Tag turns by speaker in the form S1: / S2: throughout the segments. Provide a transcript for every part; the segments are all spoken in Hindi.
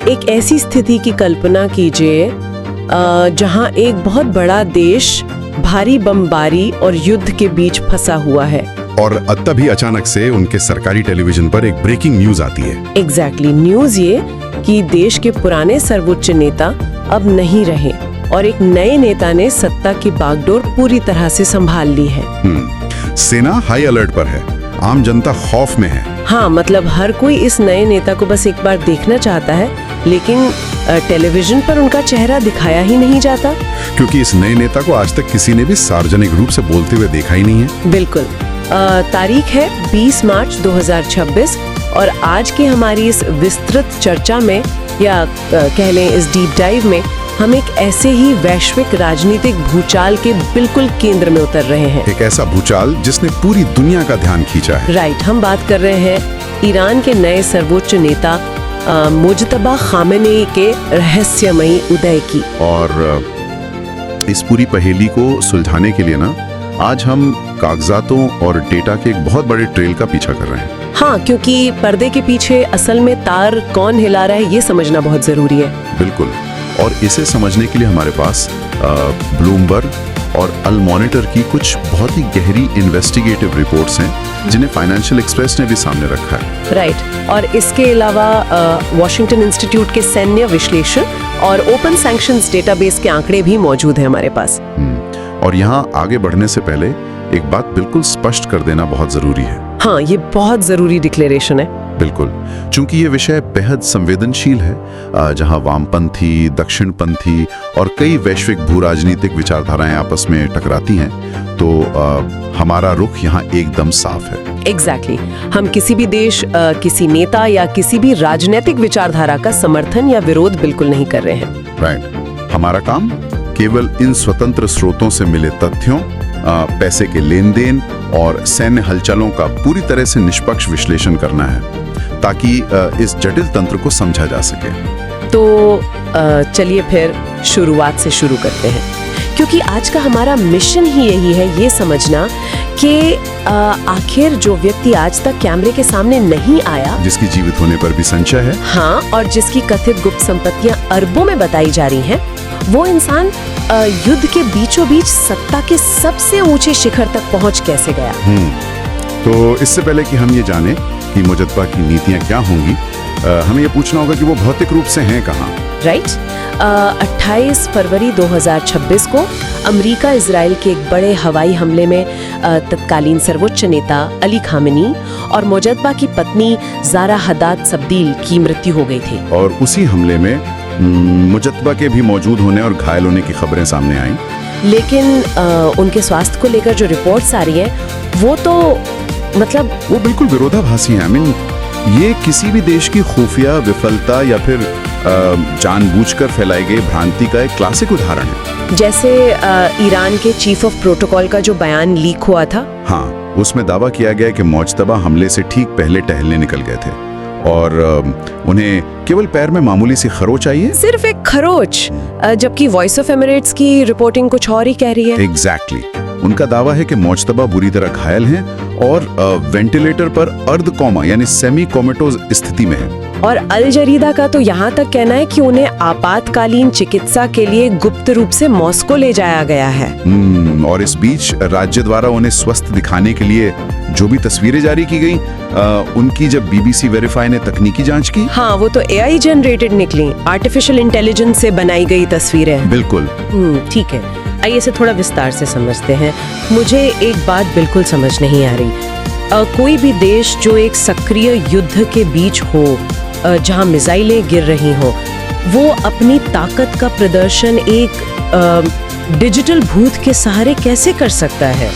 S1: एक ऐसी स्थिति की कल्पना कीजिए जहां एक बहुत बड़ा देश भारी बमबारी और युद्ध के बीच फंसा हुआ है।
S2: और तभी अचानक से उनके सरकारी टेलीविजन पर एक ब्रेकिंग न्यूज आती है।
S1: एग्जैक्टली न्यूज ये कि देश के पुराने सर्वोच्च नेता अब नहीं रहे और एक नए नेता ने सत्ता की बागडोर पूरी तरह से संभाल ली है।
S2: सेना हाई अलर्ट पर है, आम जनता खौफ में है।
S1: हाँ, मतलब हर कोई इस नए नेता को बस एक बार देखना चाहता है, लेकिन टेलीविजन पर उनका चेहरा दिखाया ही नहीं जाता।
S2: क्योंकि इस नए नेता को आज तक किसी ने भी सार्वजनिक रूप से बोलते हुए देखा ही नहीं है।
S1: बिल्कुल। तारीख है 20 मार्च 2026 और आज की हमारी इस विस्तृत चर्चा में या कह लें इस डीप डाइव में हम एक ऐसे ही वैश्विक राजनीतिक भूचाल के बिल्कुल केंद्र में उतर रहे हैं।
S2: एक ऐसा भूचाल जिसने पूरी दुनिया का ध्यान खींचा है।
S1: राइट, हम बात कर रहे हैं ईरान के नए सर्वोच्च नेता मुजतबा खामेनेई के रहस्यमयी उदय की।
S2: और इस पूरी पहेली को सुलझाने के लिए ना आज हम कागजातों और डेटा के एक बहुत बड़े ट्रेल का पीछा कर रहे हैं।
S1: हाँ, क्योंकि पर्दे के पीछे असल में तार कौन हिला रहा है ये समझना बहुत जरूरी है।
S2: बिल्कुल, और इसे समझने के लिए हमारे पास ब्लूमबर्ग और अल मॉनिटर की कुछ बहुत ही गहरी इन्वेस्टिगेटिव रिपोर्ट्स हैं जिन्हें फाइनेंशियल एक्सप्रेस ने भी सामने रखा है।
S1: राइट, और इसके अलावा वॉशिंगटन इंस्टीट्यूट के सैन्य विश्लेषण और ओपन सैंक्शंस डेटाबेस के आंकड़े भी मौजूद हैं हमारे पास।
S2: और यहाँ आगे बढ़ने से पहले एक बात बिल्कुल स्पष्ट कर देना बहुत जरूरी है।
S1: हाँ, ये बहुत जरूरी डिक्लेरेशन है।
S2: बिल्कुल, चूंकि ये विषय बेहद संवेदनशील है, जहां वामपंथी, दक्षिणपंथी और कई वैश्विक भू राजनीतिक विचारधाराएं आपस में टकराती हैं, तो हमारा रुख यहाँ एकदम साफ है।
S1: एग्जैक्टली, हम किसी भी देश, किसी नेता या किसी भी राजनीतिक विचारधारा का समर्थन या विरोध बिल्कुल नहीं कर रहे हैं।
S2: राइट, हमारा काम केवल इन स्वतंत्र स्रोतों से मिले तथ्यों, पैसे के लेन देन और सैन्य हलचलों का पूरी तरह से निष्पक्ष विश्लेषण करना है ताकि इस जटिल तंत्र को समझा जा सके।
S1: तो चलिए फिर शुरुआत से शुरू करते हैं, क्योंकि आज का हमारा मिशन ही यही है, ये समझना कि आखिर जो व्यक्ति आज तक कैमरे के सामने नहीं आया,
S2: जिसकी जीवित होने पर भी संशय है,
S1: हाँ, और जिसकी कथित गुप्त संपत्तियां अरबों में बताई जा रही हैं, वो इंसान युद्ध के बीचों बीच सत्ता के सबसे ऊंचे शिखर तक पहुंच कैसे गया।
S2: तो इससे पहले कि हम ये जाने कि मुजतबा की नीतियां क्या होंगी, हमें ये पूछना होगा कि वो भौतिक रूप से हैं कहाँ।
S1: राइट, 28 फरवरी 2026 को अमेरिका इजराइल के एक बड़े हवाई हमले में तत्कालीन सर्वोच्च नेता अली खामेनी और मुजतबा की पत्नी ज़ारा हदाद सब्दील की मृत्यु हो गई थी।
S2: और उसी हमले में मुजतबा के भी मौजूद होने और घायल होने की खबरें सामने आईं।
S1: लेकिन उनके स्वास्थ्य को लेकर जो रिपोर्ट्स आ रही हैं वो तो मतलब
S2: वो बिल्कुल विरोधाभासी हैं। ये किसी भी देश की खुफिया विफलता या फिर जानबूझकर फैलाई गई भ्रांति का एक क्लासिक उदाहरण है।
S1: जैसे ईरान के चीफ ऑफ प्रोटोकॉल का जो बयान लीक हुआ था,
S2: हाँ, उसमें दावा किया गया कि मुजतबा हमले से ठीक पहले टहलने निकल गए थे और उन्हें केवल पैर में मामूली सी खरोच आई है।
S1: सिर्फ एक खरोच, जबकि वॉइस ऑफ एमिरेट्स की रिपोर्टिंग कुछ और ही कह रही है।
S2: एग्जैक्टली, उनका दावा है कि मुजतबा बुरी तरह घायल हैं और वेंटिलेटर पर अर्ध कोमा यानी सेमी कोमेटोज स्थिति में है।
S1: और अल जरीदा का तो यहाँ तक कहना है कि उन्हें आपातकालीन चिकित्सा के लिए गुप्त रूप से मॉस्को ले जाया गया है।
S2: और इस बीच राज्य द्वारा उन्हें स्वस्थ दिखाने के लिए जो भी तस्वीरें जारी की गई, उनकी जब BBC वेरीफाई ने तकनीकी जांच की,
S1: हाँ, वो तो AI जनरेटेड निकली, आर्टिफिशियल इंटेलिजेंस से बनाई गई तस्वीरें।
S2: बिल्कुल।
S1: ठीक है, आइए इसे थोड़ा विस्तार से समझते हैं। मुझे एक बात बिल्कुल समझ नहीं आ रही, कोई भी देश जो एक सक्रिय युद्ध के बीच हो, जहां मिसाइलें गिर रही हो, वो अपनी ताकत का प्रदर्शन एक डिजिटल भूत के सहारे कैसे कर सकता है?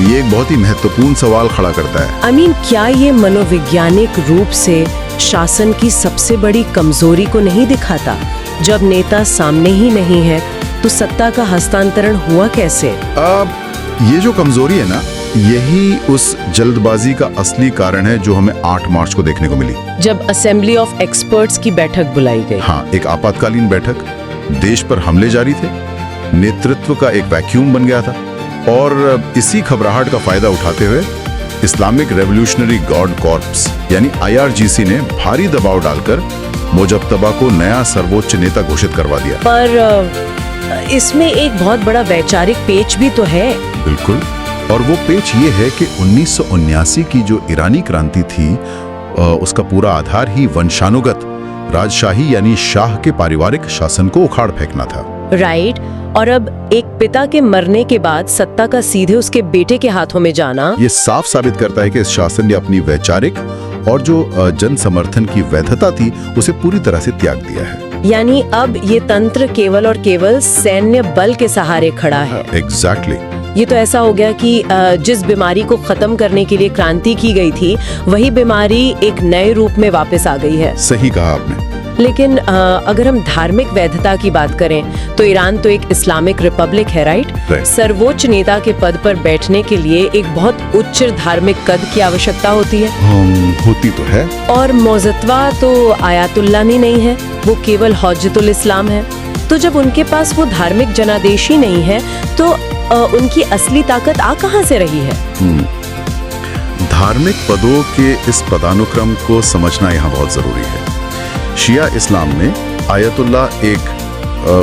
S2: ये एक बहुत ही महत्वपूर्ण सवाल खड़ा करता है।
S1: क्या ये मनोवैज्ञानिक रूप से शासन की सबसे बड़ी कमजोरी को नहीं दिखाता? जब नेता सामने ही नहीं है तो सत्ता का हस्तांतरण हुआ कैसे?
S2: ये जो कमजोरी है ना, यही उस जल्दबाजी का असली कारण है जो हमें 8 मार्च को देखने को मिली, जब
S1: असेंबली ऑफ एक्सपर्ट्स की बैठक बुलाई गई।
S2: हाँ, एक आपातकालीन बैठक, देश पर हमले जारी थे, नेतृत्व का एक वैक्यूम बन गया था और इसी घबराहट का फायदा उठाते हुए इस्लामिक रेवोल्यूशनरी गार्ड कॉर्प्स यानी IRGC ने भारी दबाव डालकर मोजतबा को नया सर्वोच्च नेता घोषित करवा दिया।
S1: पर इसमें एक बहुत बड़ा वैचारिक पेच भी तो है।
S2: बिल्कुल, और वो पेच ये है कि 1979 की जो ईरानी क्रांति थी उसका पूरा आधार ही वंशानुगत राजशाही यानी शाह के पारिवारिक शासन को उखाड़ फेंकना था।
S1: राइट, और अब एक पिता के मरने के बाद सत्ता का सीधे उसके बेटे के हाथों में जाना,
S2: ये साफ साबित करता है कि इस शासन ने अपनी वैचारिक और जो जन समर्थन की वैधता थी उसे पूरी तरह से त्याग दिया है।
S1: यानी अब ये तंत्र केवल और केवल सैन्य बल के सहारे खड़ा है।
S2: एग्जैक्टली।
S1: ये तो ऐसा हो गया कि जिस बीमारी को खत्म करने के लिए क्रांति की गई थी वही बीमारी एक नए रूप में वापस आ गई है।
S2: सही कहा आपने।
S1: लेकिन अगर हम धार्मिक वैधता की बात करें तो ईरान तो एक इस्लामिक रिपब्लिक है, राइट? सर्वोच्च नेता के पद पर बैठने के लिए एक बहुत उच्च धार्मिक कद की आवश्यकता होती है।
S2: होती तो है।
S1: और मोजतबा तो आयातुल्ला नहीं है, वो केवल हौजतुल इस्लाम है। तो जब उनके पास वो धार्मिक जनादेश ही नहीं है तो उनकी असली ताकत आ कहां से रही है?
S2: धार्मिक पदों के इस पदानुक्रम को समझना यहाँ बहुत जरूरी है। शिया इस्लाम में आयतुल्ला एक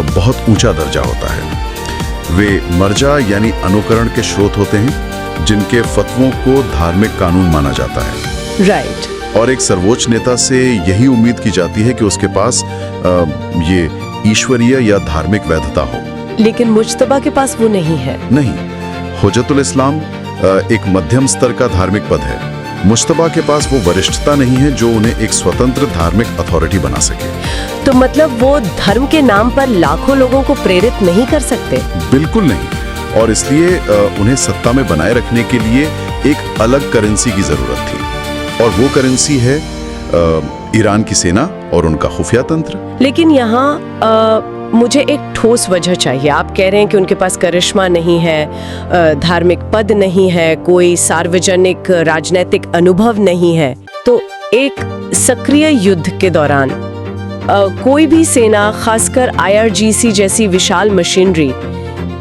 S2: बहुत ऊंचा दर्जा होता है। वे मर्जा यानी अनुकरण के स्रोत होते हैं जिनके फतवों को धार्मिक कानून माना जाता है।
S1: राइट।
S2: और एक सर्वोच्च नेता से यही उम्मीद की जाती है कि उसके पास ये ईश्वरीय या धार्मिक वैधता हो।
S1: लेकिन मुज्तबा के पास वो नहीं है।
S2: नहीं, हुज्जतुल इस्लाम एक मध्यम स्तर का धार्मिक पद है। मुज्तबा के पास वो वरिष्ठता नहीं है जो उन्हें एक स्वतंत्र धार्मिक अथॉरिटी बना सके।
S1: तो मतलब वो धर्म के नाम पर लाखों लोगों को प्रेरित नहीं कर सकते?
S2: बिल्कुल नहीं, और इसलिए उन्हें सत्ता में बनाए रखने के लिए एक अलग करेंसी की जरूरत थी, और वो करेंसी है ईरान की सेना और उनका खुफिया तंत्र।
S1: लेकिन यहाँ मुझे एक ठोस वजह चाहिए। आप कह रहे हैं कि उनके पास करिश्मा नहीं है, धार्मिक पद नहीं है, कोई सार्वजनिक राजनीतिक अनुभव नहीं है। तो एक सक्रिय युद्ध के दौरान कोई भी सेना, खासकर IRGC जैसी विशाल मशीनरी,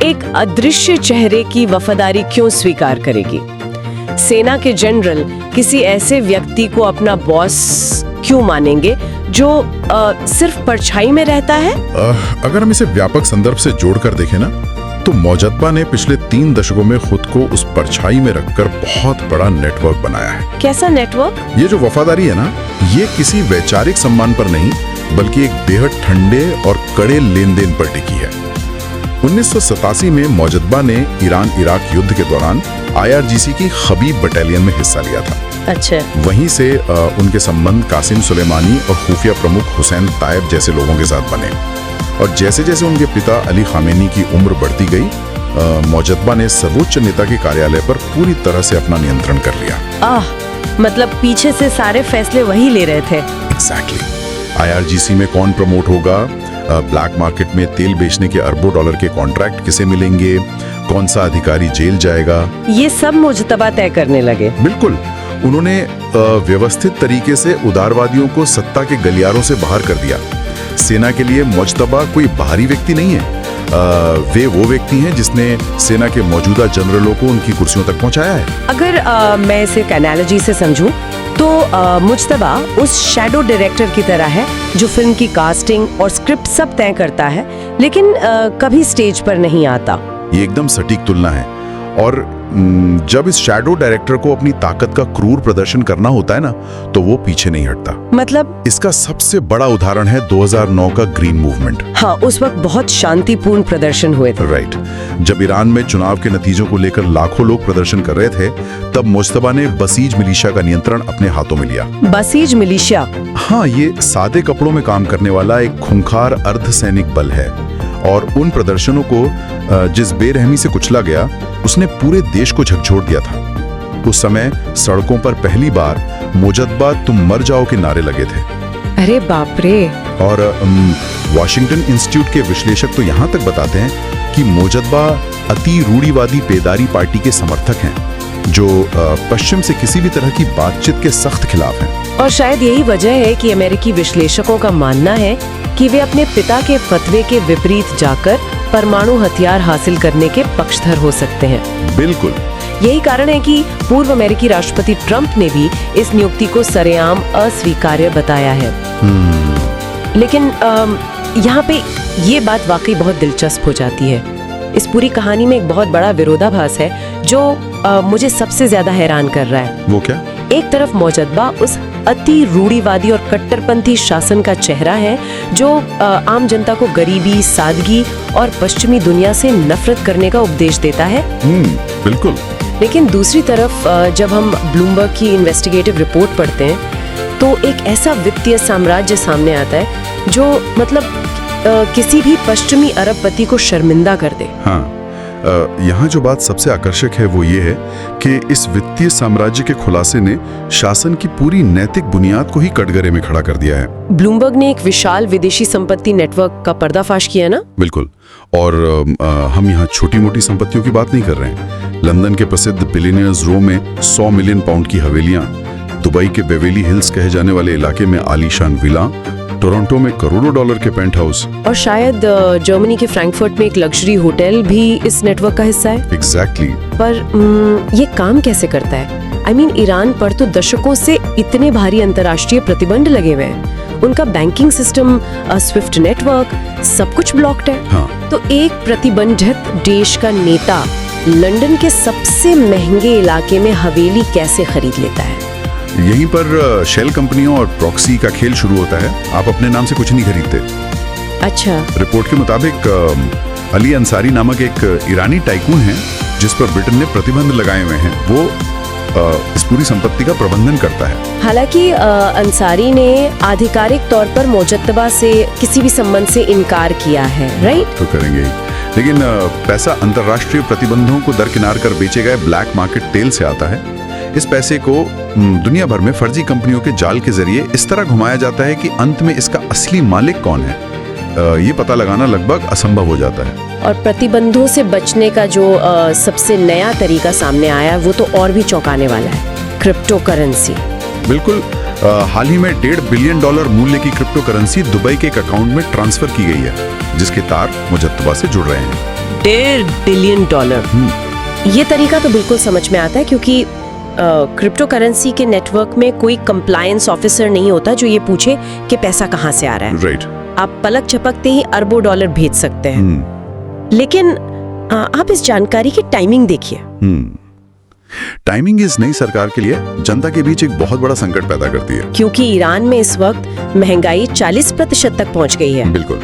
S1: एक अदृश्य चेहरे की वफादारी क्यों स्वीकार करेगी? सेना के जनरल किसी ऐसे व्यक्ति को अपना बॉस क्यों मानेंगे जो सिर्फ परछाई में रहता है?
S2: अगर हम इसे व्यापक संदर्भ से जोड़कर देखें ना, तो मोजतबा ने पिछले 3 दशकों में खुद को उस परछाई में रखकर बहुत बड़ा नेटवर्क बनाया है।
S1: कैसा नेटवर्क?
S2: ये जो वफादारी है ना, ये किसी वैचारिक सम्मान पर नहीं बल्कि एक बेहद ठंडे और कड़े लेन देन पर टिकी है। 1987 में मोजतबा ने ईरान इराक युद्ध के दौरान IRGC की खबीब बटालियन में हिस्सा लिया था।
S1: अच्छा।
S2: वहीं से उनके संबंध कासिम सुलेमानी और खुफिया प्रमुख हुसैन तायब जैसे लोगों के साथ बने, और जैसे जैसे उनके पिता अली खामेनी की उम्र बढ़ती गई, मोजतबा ने सर्वोच्च नेता के कार्यालय पर पूरी तरह से अपना नियंत्रण कर लिया।
S1: मतलब पीछे से सारे फैसले वही ले रहे थे।
S2: एग्जैक्टली। IRGC में कौन प्रमोट होगा, ब्लैक मार्केट में तेल बेचने के अरबों डॉलर के कॉन्ट्रैक्ट किसे मिलेंगे, कौन सा अधिकारी जेल जाएगा, ये
S1: सब मुज्तबा तय करने लगे।
S2: बिल्कुल। उन्होंने व्यवस्थित तरीके से उदारवादियों को सत्ता के गलियारों से बाहर कर दिया। सेना के लिए मुज्तबा कोई बाहरी व्यक्ति नहीं है, वे वो व्यक्ति हैं जिसने सेना के मौजूदा जनरलों को उनकी कुर्सियों तक पहुंचाया है।
S1: अगर मैं इसे एक एनालॉजी से समझूं तो मुज्तबा उस शैडो डायरेक्टर की तरह है जो फिल्म की कास्टिंग और स्क्रिप्ट सब तय करता है, लेकिन कभी स्टेज पर नहीं आता।
S2: ये एकदम सटीक तुलना है। और जब इस शैडो डायरेक्टर को अपनी ताकत का क्रूर प्रदर्शन करना होता है ना, तो वो पीछे नहीं हटता।
S1: मतलब
S2: इसका सबसे बड़ा उदाहरण है 2009 का ग्रीन मूवमेंट।
S1: हाँ, उस वक्त बहुत शांतिपूर्ण प्रदर्शन हुए थे।
S2: राइट। जब ईरान में चुनाव के नतीजों को लेकर लाखों लोग प्रदर्शन कर रहे थे, तब मुज्तबा ने बसीज मिलिशिया का नियंत्रण अपने हाथों में लिया।
S1: Buses militia?
S2: हाँ, ये सादे कपड़ों में काम करने वाला एक खूंखार अर्धसैनिक बल है, और उन प्रदर्शनों को जिस बेरहमी से कुचला गया, उसने पूरे देश को झकझोर दिया था। उस समय सड़कों पर पहली बार मुज्तबा तुम मर जाओ के नारे लगे थे।
S1: अरे बाप रे।
S2: और वॉशिंगटन इंस्टीट्यूट के विश्लेषक तो यहाँ तक बताते हैं कि मुज्तबा अति रूढ़िवादी बेदारी पार्टी के समर्थक हैं, जो पश्चिम से किसी भी तरह की बातचीत के सख्त खिलाफ हैं।
S1: और शायद यही वजह है कि अमेरिकी विश्लेषकों का मानना है कि वे अपने पिता के फतवे के विपरीत जाकर परमाणु हथियार हासिल करने के पक्षधर हो सकते हैं।
S2: बिल्कुल।
S1: यही कारण है कि पूर्व अमेरिकी राष्ट्रपति ट्रंप ने भी इस नियुक्ति को सरेआम अस्वीकार्य बताया है। लेकिन यहाँ पे ये बात वाकई बहुत दिलचस्प हो जाती है। इस पूरी कहानी में एक बहुत बड़ा विरोधाभास है जो मुझे सबसे ज्यादा हैरान कर रहा है।
S2: वो क्या?
S1: एक तरफ मौजूदा उस अति रूढ़िवादी और कट्टरपंथी शासन का चेहरा है जो आम जनता को गरीबी, सादगी और पश्चिमी दुनिया से नफरत करने का उपदेश देता है।
S2: बिल्कुल।
S1: लेकिन दूसरी तरफ जब हम ब्लूमबर्ग की इन्वेस्टिगेटिव रिपोर्ट पढ़ते हैं तो एक ऐसा वित्तीय साम्राज्य सामने आता है जो मतलब किसी भी पश्चिमी अरबपति को शर्मिंदा कर दे।
S2: हाँ, यहाँ जो बात सबसे आकर्षक है वो ये है कि इस वित्तीय साम्राज्य के खुलासे ने शासन की पूरी नैतिक बुनियाद को ही कटघरे में खड़ा कर दिया है।
S1: ब्लूमबर्ग ने एक विशाल विदेशी संपत्ति नेटवर्क का पर्दाफाश किया ना?
S2: बिल्कुल। और हम यहाँ छोटी मोटी संपत्तियों की बात नहीं कर रहे हैं। लंदन के प्रसिद्ध बिलियनियर्स रो में 100 मिलियन पाउंड की हवेलियां, दुबई के बेवेली हिल्स कहे जाने वाले इलाके में आलीशान विला, टोरंटो में करोड़ों डॉलर के पेंट हाउस,
S1: और शायद जर्मनी के फ्रैंकफर्ट में एक लग्जरी होटल भी इस नेटवर्क का हिस्सा है।
S2: एग्जैक्टली।
S1: पर ये काम कैसे करता है? आई मीन, ईरान पर तो दशकों से इतने भारी अंतर्राष्ट्रीय प्रतिबंध लगे हुए हैं। उनका बैंकिंग सिस्टम, स्विफ्ट नेटवर्क, सब कुछ ब्लॉक्ड है।
S2: हाँ।
S1: तो एक प्रतिबंधित देश का नेता लंदन के सबसे महंगे इलाके में हवेली कैसे खरीद लेता है?
S2: यहीं पर शेल कंपनियों और प्रॉक्सी का खेल शुरू होता है। आप अपने नाम से कुछ नहीं खरीदते।
S1: अच्छा।
S2: रिपोर्ट के मुताबिक अली अंसारी नामक एक ईरानी टाइकून है जिस पर ब्रिटेन ने प्रतिबंध लगाए हुए हैं। वो इस पूरी संपत्ति का प्रबंधन करता है।
S1: हालांकि अंसारी ने आधिकारिक तौर पर मुजतबा से किसी भी संबंध से इनकार किया है, राइट?
S2: तो करेंगे ही। लेकिन पैसा अंतर्राष्ट्रीय प्रतिबंधों को दरकिनार कर बेचे गए ब्लैक मार्केट तेल से आता है। इस पैसे को दुनिया भर में फर्जी कंपनियों के जाल के जरिए इस तरह घुमाया जाता है कि अंत में इसका असली मालिक कौन है ये पता लगाना लगभग असंभव हो जाता है।
S1: और प्रतिबंधों से बचने का जो सबसे नया तरीका सामने आया वो तो और भी चौंकाने वाला है, क्रिप्टो करेंसी।
S2: बिल्कुल। हाल ही में $1.5 बिलियन मूल्य की क्रिप्टो करेंसी दुबई के एक अकाउंट में ट्रांसफर की गई है जिसके तार मुजत्तबा से जुड़ रहे हैं।
S1: $1.5 बिलियन। ये तरीका तो बिल्कुल समझ में आता है क्योंकि क्रिप्टो करेंसी के नेटवर्क में कोई कंप्लायंस ऑफिसर नहीं होता जो ये पूछे कि पैसा कहाँ से आ रहा है।
S2: राइट।
S1: आप पलक झपकते ही अरबों डॉलर भेज सकते हैं। लेकिन आप इस जानकारी की टाइमिंग देखिए।
S2: टाइमिंग इस नई सरकार के लिए जनता के बीच एक बहुत बड़ा संकट पैदा करती है
S1: क्योंकि ईरान में इस वक्त महंगाई 40% तक पहुंच गई है।
S2: बिल्कुल।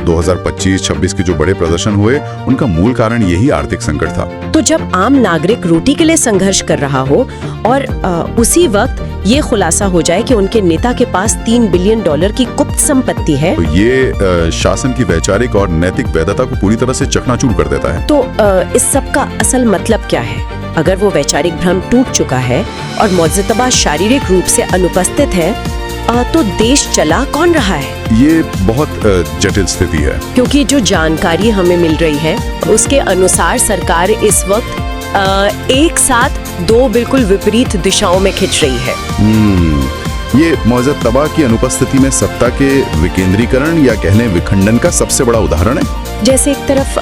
S2: 2025-26 के जो बड़े प्रदर्शन हुए उनका मूल कारण यही आर्थिक संकट था।
S1: तो जब आम नागरिक रोटी के लिए संघर्ष कर रहा हो और उसी वक्त ये खुलासा हो जाए कि उनके नेता के पास $3 बिलियन की गुप्त संपत्ति है,
S2: तो ये शासन की वैचारिक और नैतिक वैधता को पूरी तरह से चकनाचूर कर देता है।
S1: तो इस सब का असल मतलब क्या है? अगर वो वैचारिक भ्रम टूट चुका है और मुजतबा शारीरिक रूप से अनुपस्थित है तो देश चला कौन रहा है?
S2: ये बहुत जटिल स्थिति है
S1: क्योंकि जो जानकारी हमें मिल रही है उसके अनुसार सरकार इस वक्त एक साथ दो बिल्कुल विपरीत दिशाओं में खिंच रही है।
S2: ये मुजतबा की अनुपस्थिति में सत्ता के विकेंद्रीकरण या कहलें विखंडन का सबसे बड़ा उदाहरण है।
S1: जैसे एक तरफ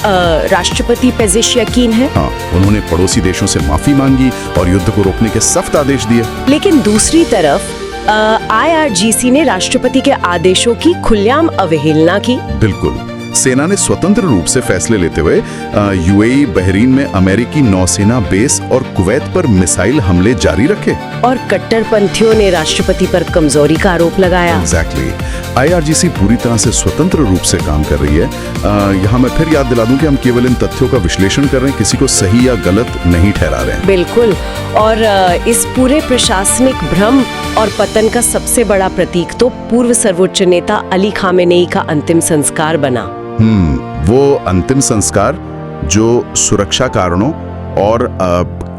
S1: राष्ट्रपति पेजेशिकियान है।
S2: हाँ, उन्होंने पड़ोसी देशों से माफी मांगी और युद्ध को रोकने के सख्त आदेश दिए।
S1: लेकिन दूसरी तरफ IRGC ने राष्ट्रपति के आदेशों की खुलेआम अवहेलना की।
S2: बिल्कुल। सेना ने स्वतंत्र रूप से फैसले लेते हुए UAE, बहरीन में अमेरिकी नौसेना बेस और कुवैत पर मिसाइल हमले जारी रखे।
S1: और कट्टरपंथियों ने राष्ट्रपति पर कमजोरी का आरोप लगाया।
S2: Exactly. IRGC पूरी तरह से स्वतंत्र रूप से काम कर रही है। यहाँ मैं फिर याद दिला दूं कि हम केवल इन तथ्यों का विश्लेषण कर रहे हैं, किसी को सही या गलत नहीं ठहरा रहे हैं।
S1: बिल्कुल। और इस पूरे प्रशासनिक भ्रम और पतन का सबसे बड़ा प्रतीक तो पूर्व सर्वोच्च नेता अली खामेनेई का अंतिम संस्कार बना।
S2: वो अंतिम संस्कार जो सुरक्षा कारणों और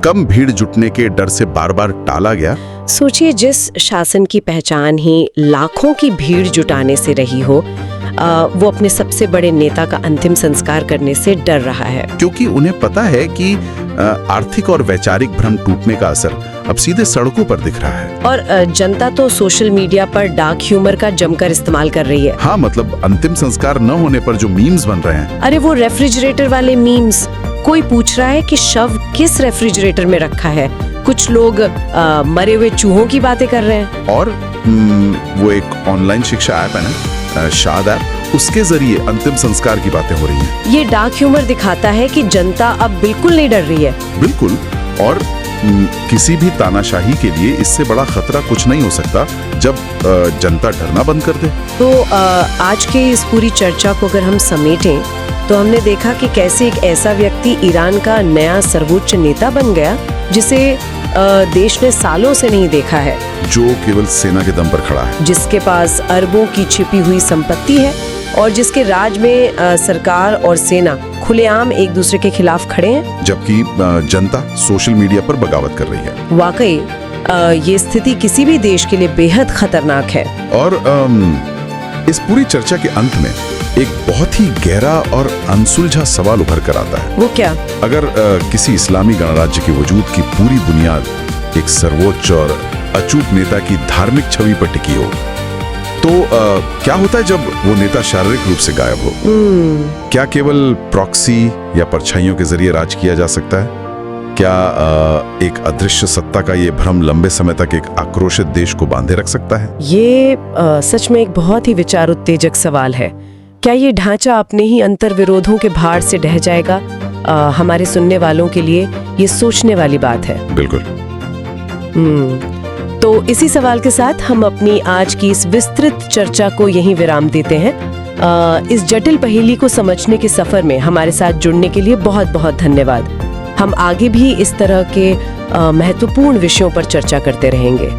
S2: कम भीड़ जुटने के डर से बार बार टाला गया।
S1: सोचिए, जिस शासन की पहचान ही लाखों की भीड़ जुटाने से रही हो, वो अपने सबसे बड़े नेता का अंतिम संस्कार करने से डर रहा है
S2: क्योंकि उन्हें पता है कि आर्थिक और वैचारिक भ्रम टूटने का असर अब सीधे सड़कों पर दिख रहा है।
S1: और जनता तो सोशल मीडिया पर डार्क ह्यूमर का जमकर इस्तेमाल कर रही है।
S2: हाँ, मतलब अंतिम संस्कार न होने पर जो मीम्स बन रहे हैं।
S1: अरे वो रेफ्रिजरेटर वाले मीम्स कोई पूछ रहा है कि शव किस रेफ्रिजरेटर में रखा है, कुछ लोग मरे हुए चूहों की बातें कर रहे हैं।
S2: और वो एक ऑनलाइन शिक्षा ऐप है ना, शाद ऐप, उसके जरिए अंतिम संस्कार की बातें हो रही हैं।
S1: ये डार्क ह्यूमर दिखाता है कि जनता अब बिल्कुल नहीं डर रही है।
S2: बिल्कुल। और किसी भी तानाशाही के लिए इससे बड़ा खतरा कुछ नहीं हो सकता जब जनता डरना बंद कर दे।
S1: तो आज के इस पूरी चर्चा को अगर हम समेटें तो हमने देखा कि कैसे एक ऐसा व्यक्ति ईरान का नया सर्वोच्च नेता बन गया जिसे देश ने सालों से नहीं देखा है,
S2: जो केवल सेना के दम पर खड़ा है,
S1: जिसके पास अरबों की छिपी हुई संपत्ति है और जिसके राज में सरकार और सेना खुलेआम एक दूसरे के खिलाफ खड़े हैं,
S2: जबकि जनता सोशल मीडिया पर बगावत कर रही है।
S1: वाकई ये स्थिति किसी भी देश के लिए बेहद खतरनाक है।
S2: और इस पूरी चर्चा के अंत में एक बहुत ही गहरा और अनसुलझा सवाल उभर कर आता है।
S1: वो क्या?
S2: अगर किसी इस्लामी गणराज्य के वजूद की पूरी बुनियाद एक सर्वोच्च और अचूक नेता की धार्मिक छवि पर टिकी हो, तो क्या होता है जब वो नेता शारीरिक रूप से गायब हो? क्या केवल प्रॉक्सी या परछाइयों के जरिए राज किया जा सकता है? क्या एक अदृश्य सत्ता का ये भ्रम लंबे समय तक एक आक्रोशित देश को बांधे रख सकता है?
S1: ये सच में एक बहुत ही विचार उत्तेजक सवाल है। क्या ये ढांचा अपने ही अंतर्विरोधों के भार से ढह जाएगा? हमारे सुनने वालों के लिए ये सोचने वाली बात है।
S2: बिल्कुल।
S1: तो इसी सवाल के साथ हम अपनी आज की इस विस्तृत चर्चा को यहीं विराम देते हैं। इस जटिल पहेली को समझने के सफर में हमारे साथ जुड़ने के लिए बहुत बहुत धन्यवाद। हम आगे भी इस तरह के महत्वपूर्ण विषयों पर चर्चा करते रहेंगे।